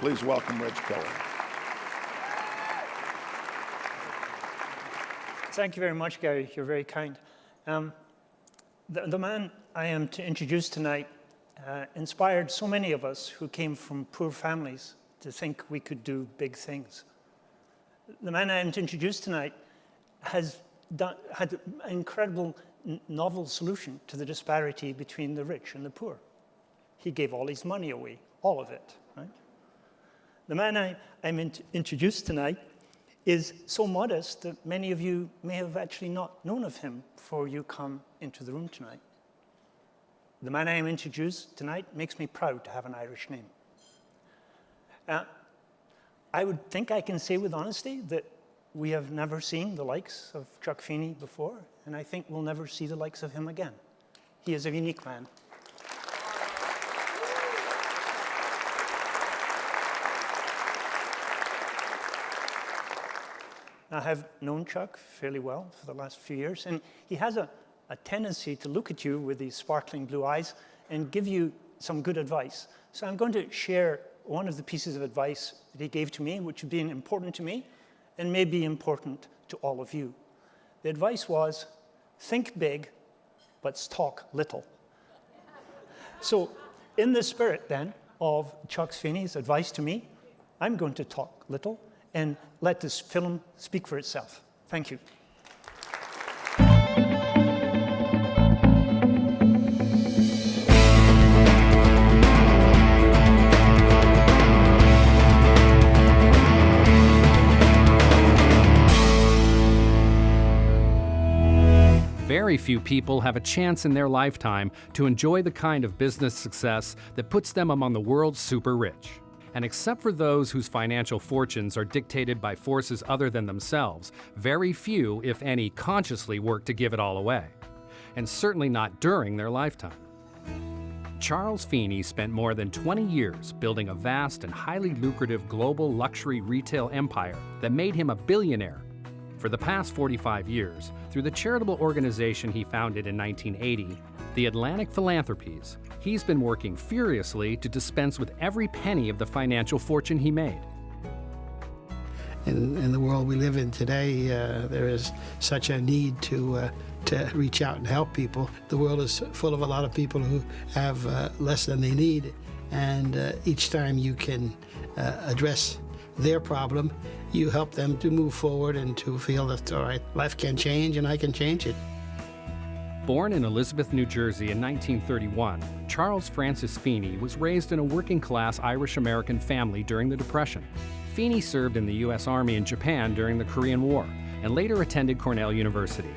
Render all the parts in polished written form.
Please welcome Reg Keller. Thank you very much, Gary. You're very kind. The man I am to introduce tonight inspired so many of us who came from poor families to think we could do big things. The man I am to introduce tonight had an incredible novel solution to the disparity between the rich and the poor. He gave all his money away, all of it, right? The man I'm to introduce tonight is so modest that many of you may have actually not known of him before you come into the room tonight. The man I am introduced tonight makes me proud to have an Irish name. I would think I can say with honesty that we have never seen the likes of Chuck Feeney before, and I think we'll never see the likes of him again. He is a unique man. I have known Chuck fairly well for the last few years, and he has a tendency to look at you with these sparkling blue eyes and give you some good advice. So I'm going to share one of the pieces of advice that he gave to me, which has been important to me and may be important to all of you. The advice was, think big, but talk little. So in the spirit then of Chuck Feeney's advice to me, I'm going to talk little and let this film speak for itself. Thank you. Very few people have a chance in their lifetime to enjoy the kind of business success that puts them among the world's super rich. And except for those whose financial fortunes are dictated by forces other than themselves, very few, if any, consciously work to give it all away. And certainly not during their lifetime. Charles Feeney spent more than 20 years building a vast and highly lucrative global luxury retail empire that made him a billionaire. For the past 45 years, through the charitable organization he founded in 1980, the Atlantic Philanthropies, he's been working furiously to dispense with every penny of the financial fortune he made. In the world we live in today, there is such a need to reach out and help people. The world is full of a lot of people who have less than they need, and each time you can address their problem, you help them to move forward and to feel that, all right, life can change and I can change it. Born in Elizabeth, New Jersey in 1931, Charles Francis Feeney was raised in a working-class Irish-American family during the Depression. Feeney served in the U.S. Army in Japan during the Korean War and later attended Cornell University.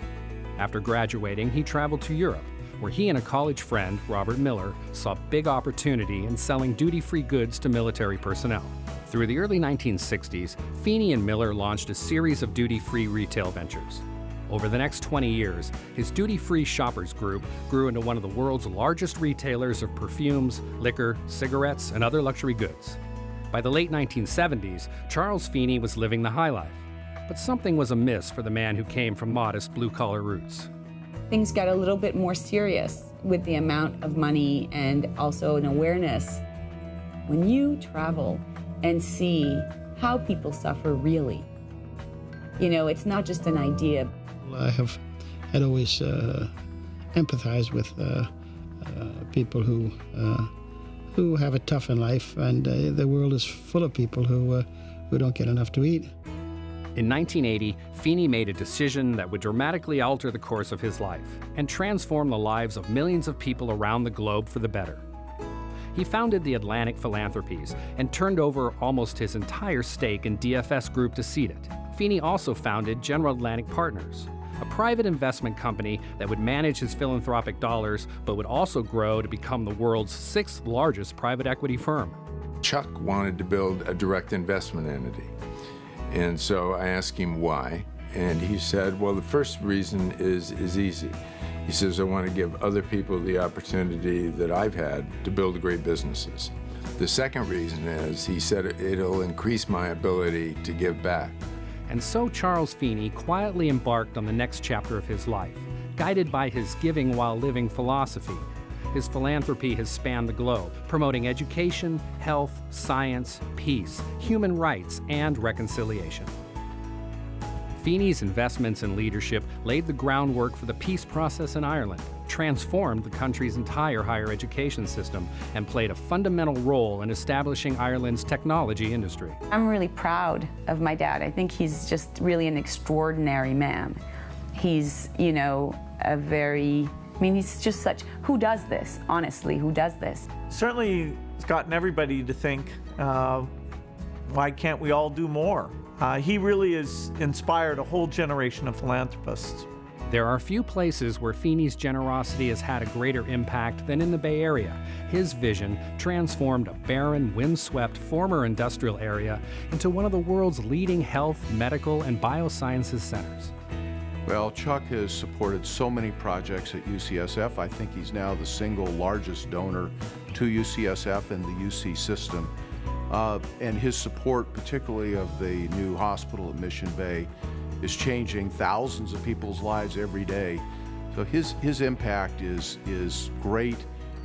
After graduating, he traveled to Europe, where he and a college friend, Robert Miller, saw big opportunity in selling duty-free goods to military personnel. Through the early 1960s, Feeney and Miller launched a series of duty-free retail ventures. Over the next 20 years, his duty-free shoppers group grew into one of the world's largest retailers of perfumes, liquor, cigarettes, and other luxury goods. By the late 1970s, Charles Feeney was living the high life. But something was amiss for the man who came from modest blue-collar roots. Things got a little bit more serious with the amount of money and also an awareness. When you travel and see how people suffer really, you know, it's not just an idea. I had always empathized with people who have it tough in life, and the world is full of people who don't get enough to eat. In 1980, Feeney made a decision that would dramatically alter the course of his life and transform the lives of millions of people around the globe for the better. He founded the Atlantic Philanthropies and turned over almost his entire stake in DFS Group to seed it. Feeney also founded General Atlantic Partners, a private investment company that would manage his philanthropic dollars but would also grow to become the world's 6th largest private equity firm. Chuck wanted to build a direct investment entity. And so I asked him why, and he said, well, the first reason is easy. He says, I want to give other people the opportunity that I've had to build great businesses. The second reason is, he said, it'll increase my ability to give back. And so Charles Feeney quietly embarked on the next chapter of his life, guided by his giving while living philosophy. his philanthropy has spanned the globe, promoting education, health, science, peace, human rights, and reconciliation. Feeney's investments and leadership laid the groundwork for the peace process in Ireland, transformed the country's entire higher education system, and played a fundamental role in establishing Ireland's technology industry. I'm really proud of my dad. I think he's just really an extraordinary man. He's, you know, he's just such, who does this, honestly, who does this? Certainly, it's gotten everybody to think, why can't we all do more? He really has inspired a whole generation of philanthropists. There are few places where Feeney's generosity has had a greater impact than in the Bay Area. His vision transformed a barren, windswept former industrial area into one of the world's leading health, medical, and biosciences centers. Well, Chuck has supported so many projects at UCSF. I think he's now the single largest donor to UCSF and the UC system. And his support, particularly of the new hospital at Mission Bay, is changing thousands of people's lives every day. So his impact is great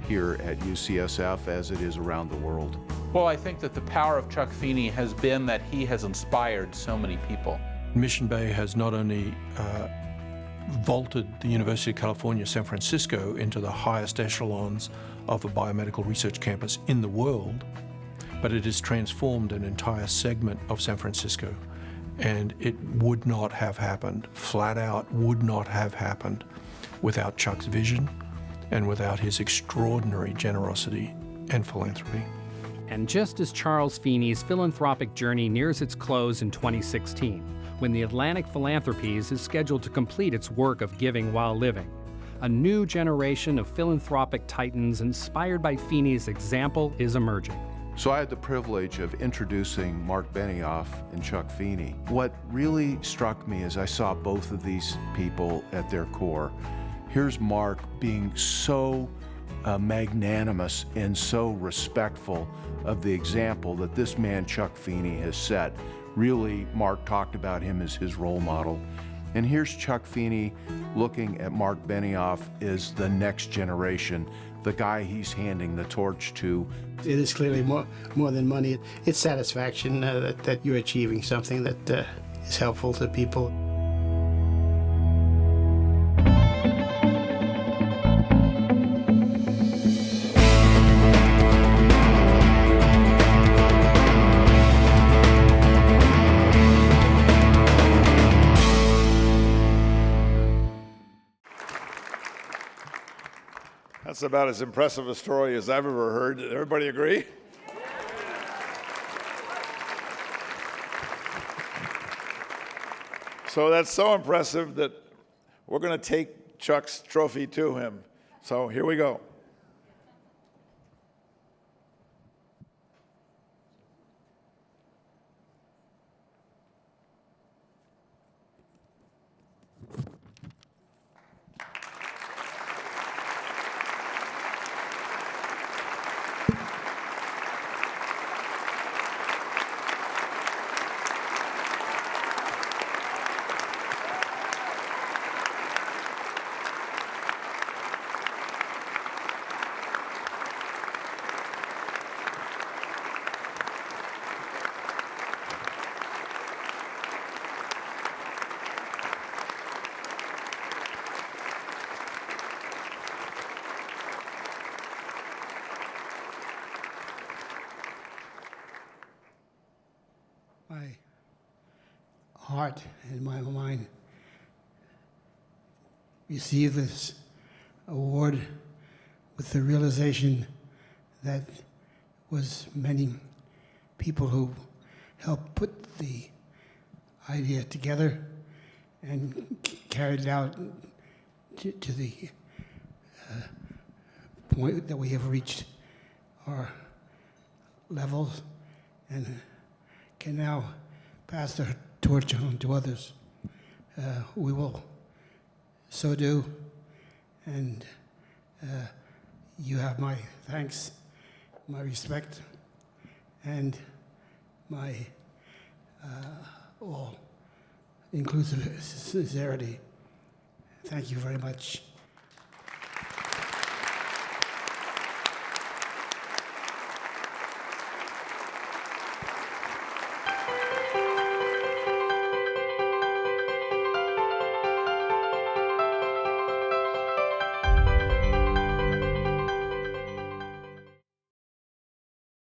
here at UCSF as it is around the world. Well, I think that the power of Chuck Feeney has been that he has inspired so many people. Mission Bay has not only vaulted the University of California, San Francisco into the highest echelons of a biomedical research campus in the world, but it has transformed an entire segment of San Francisco. And it would not have happened, flat out would not have happened, without Chuck's vision and without his extraordinary generosity and philanthropy. And just as Charles Feeney's philanthropic journey nears its close in 2016, when the Atlantic Philanthropies is scheduled to complete its work of giving while living, a new generation of philanthropic titans inspired by Feeney's example is emerging. So I had the privilege of introducing Mark Benioff and Chuck Feeney. What really struck me is I saw both of these people at their core. Here's Mark being so magnanimous and so respectful of the example that this man, Chuck Feeney, has set. Really, Mark talked about him as his role model. And here's Chuck Feeney looking at Mark Benioff as the next generation, the guy he's handing the torch to. It is clearly more than money. It's satisfaction that you're achieving something that is helpful to people. That's about as impressive a story as I've ever heard. Everybody agree? So that's so impressive that we're going to take Chuck's trophy to him. So here we go. My heart and my mind receive this award with the realization that was many people who helped put the idea together and carried it out to the point that we have reached our levels and can now pass the torch on to others. We will so do, and you have my thanks, my respect, and my all-inclusive sincerity. Thank you very much.